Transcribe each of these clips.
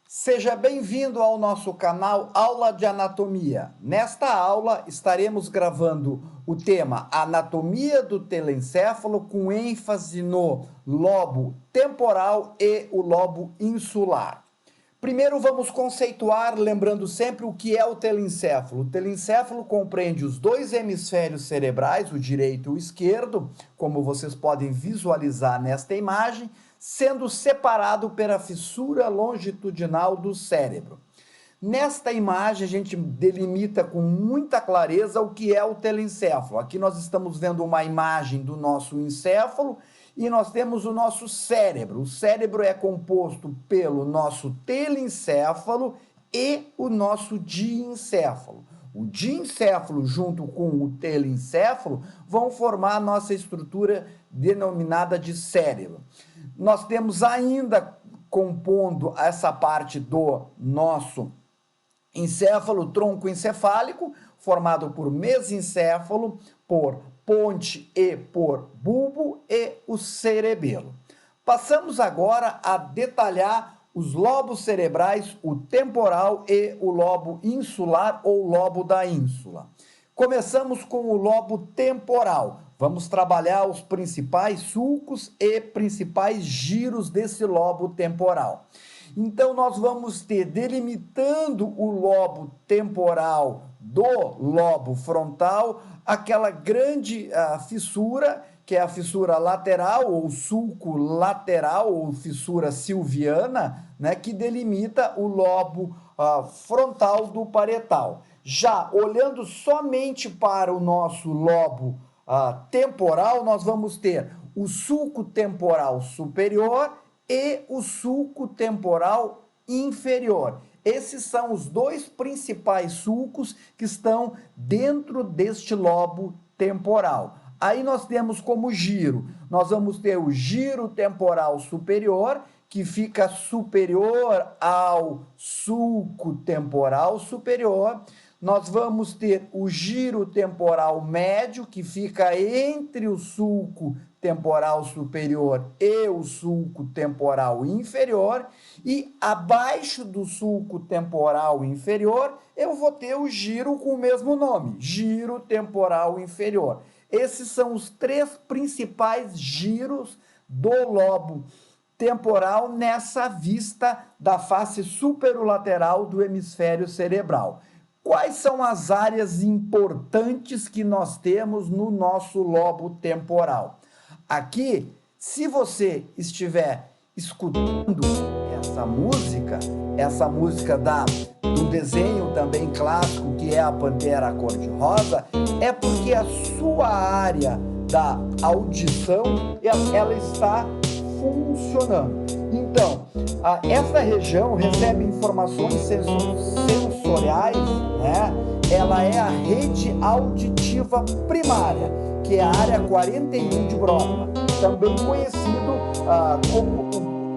Seja bem-vindo ao nosso canal Aula de Anatomia. Nesta aula estaremos gravando o tema Anatomia do telencéfalo com ênfase no lobo temporal e o lobo insular. Primeiro vamos conceituar, lembrando sempre o que é o telencéfalo. O telencéfalo compreende os dois hemisférios cerebrais, o direito e o esquerdo, como vocês podem visualizar nesta imagem, sendo separado pela fissura longitudinal do cérebro. Nesta imagem, a gente delimita com muita clareza o que é o telencéfalo. Aqui nós estamos vendo uma imagem do nosso encéfalo e nós temos o nosso cérebro. O cérebro é composto pelo nosso telencéfalo e o nosso diencéfalo. O diencéfalo junto com o telencéfalo vão formar a nossa estrutura denominada de cérebro. Nós temos ainda compondo essa parte do nosso encéfalo, tronco encefálico, formado por mesencéfalo, por ponte e por bulbo e o cerebelo. Passamos agora a detalhar os lobos cerebrais, o temporal e o lobo insular ou lobo da ínsula. Começamos com o lobo temporal. Vamos trabalhar os principais sulcos e principais giros desse lobo temporal. Então, nós vamos ter, delimitando o lobo temporal do lobo frontal, aquela grande fissura, que é a fissura lateral, ou sulco lateral, ou fissura silviana, né, que delimita o lobo frontal do parietal. Já olhando somente para o nosso lobo temporal, nós vamos ter o sulco temporal superior e o sulco temporal inferior. Esses são os dois principais sulcos que estão dentro deste lobo temporal. Aí nós temos como giro, nós vamos ter o giro temporal superior, que fica superior ao sulco temporal superior. Nós vamos ter o giro temporal médio, que fica entre o sulco temporal superior e o sulco temporal inferior, e abaixo do sulco temporal inferior, eu vou ter o giro com o mesmo nome, giro temporal inferior. Esses são os três principais giros do lobo temporal nessa vista da face superolateral do hemisfério cerebral. Quais são as áreas importantes que nós temos no nosso lobo temporal? Aqui, se você estiver escutando essa música do desenho também clássico, que é a Pantera Cor-de-Rosa, é porque a sua área da audição, ela está funcionando. Então, essa região recebe informações sensoriais, né? Ela é a rede auditiva primária, que é a área 41 de Brodmann, também conhecido como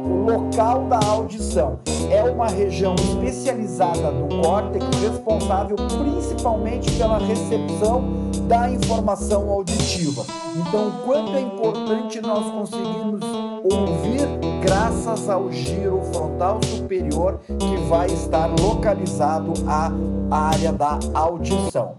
o local da audição. É uma região especializada do córtex, responsável principalmente pela recepção da informação auditiva. Então, o quanto é importante nós conseguirmos ouvir graças ao giro frontal superior, que vai estar localizado à área da audição.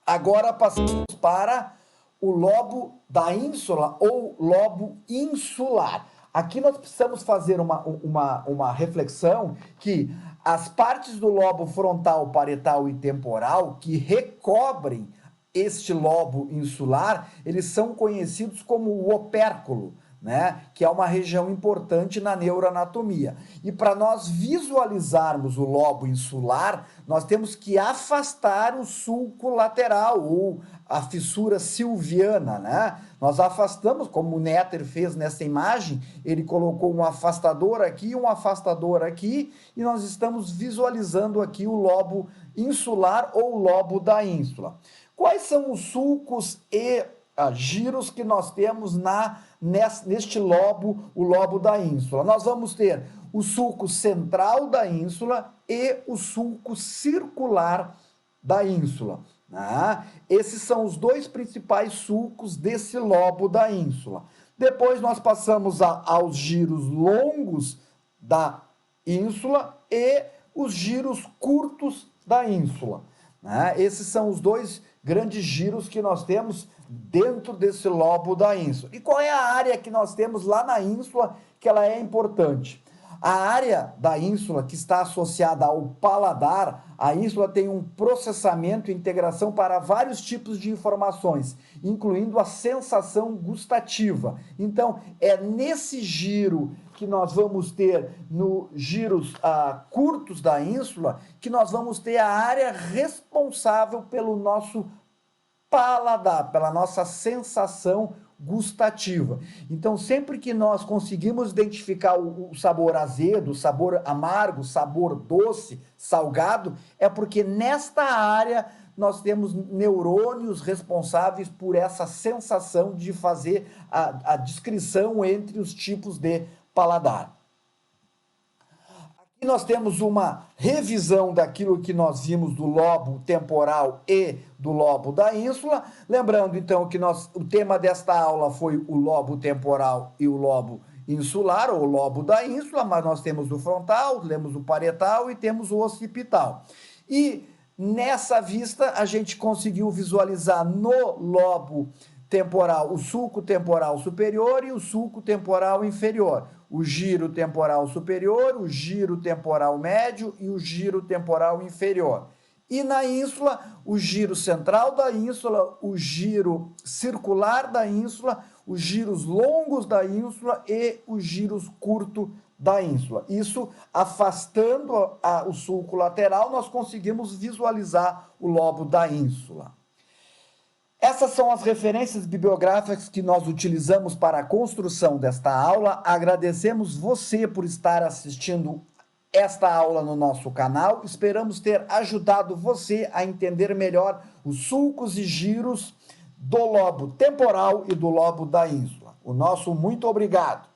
Agora passamos para o lobo da ínsula ou lobo insular. Aqui nós precisamos fazer uma reflexão que as partes do lobo frontal, parietal e temporal que recobrem este lobo insular, eles são conhecidos como o opérculo, né? Que é uma região importante na neuroanatomia. E para nós visualizarmos o lobo insular, nós temos que afastar o sulco lateral, ou a fissura silviana, né? Nós afastamos, como o Netter fez nessa imagem, ele colocou um afastador aqui, e nós estamos visualizando aqui o lobo insular ou lobo da ínsula. Quais são os sulcos e giros que nós temos neste lobo, o lobo da ínsula? Nós vamos ter o sulco central da ínsula e o sulco circular da ínsula. né? Esses são os dois principais sulcos desse lobo da ínsula. Depois nós passamos aos giros longos da ínsula e os giros curtos da ínsula, né? Esses são os dois grandes giros que nós temos dentro desse lobo da ínsula. E qual é a área que nós temos lá na ínsula que ela é importante? A área da ínsula que está associada ao paladar, a ínsula tem um processamento e integração para vários tipos de informações, incluindo a sensação gustativa. Então, é nesse giro que nós vamos ter, nos giros curtos da ínsula, que nós vamos ter a área responsável pelo nosso paladar, pela nossa sensação gustativa. Então, sempre que nós conseguimos identificar o sabor azedo, o sabor amargo, o sabor doce, salgado, é porque nesta área nós temos neurônios responsáveis por essa sensação de fazer a descrição entre os tipos de paladar. Aqui nós temos uma revisão daquilo que nós vimos do lobo temporal e do lobo da ínsula. Lembrando, então, que o tema desta aula foi o lobo temporal e o lobo insular, ou lobo da ínsula, mas nós temos o frontal, temos o parietal e temos o occipital. E nessa vista, a gente conseguiu visualizar no lobo temporal o sulco temporal superior e o sulco temporal inferior, o giro temporal superior, o giro temporal médio e o giro temporal inferior. E na ínsula, o giro central da ínsula, o giro circular da ínsula, os giros longos da ínsula e os giros curtos da ínsula. Isso, afastando o sulco lateral, nós conseguimos visualizar o lobo da ínsula. Essas são as referências bibliográficas que nós utilizamos para a construção desta aula. Agradecemos você por estar assistindo esta aula no nosso canal. Esperamos ter ajudado você a entender melhor os sulcos e giros do lobo temporal e do lobo da ínsula. O nosso muito obrigado.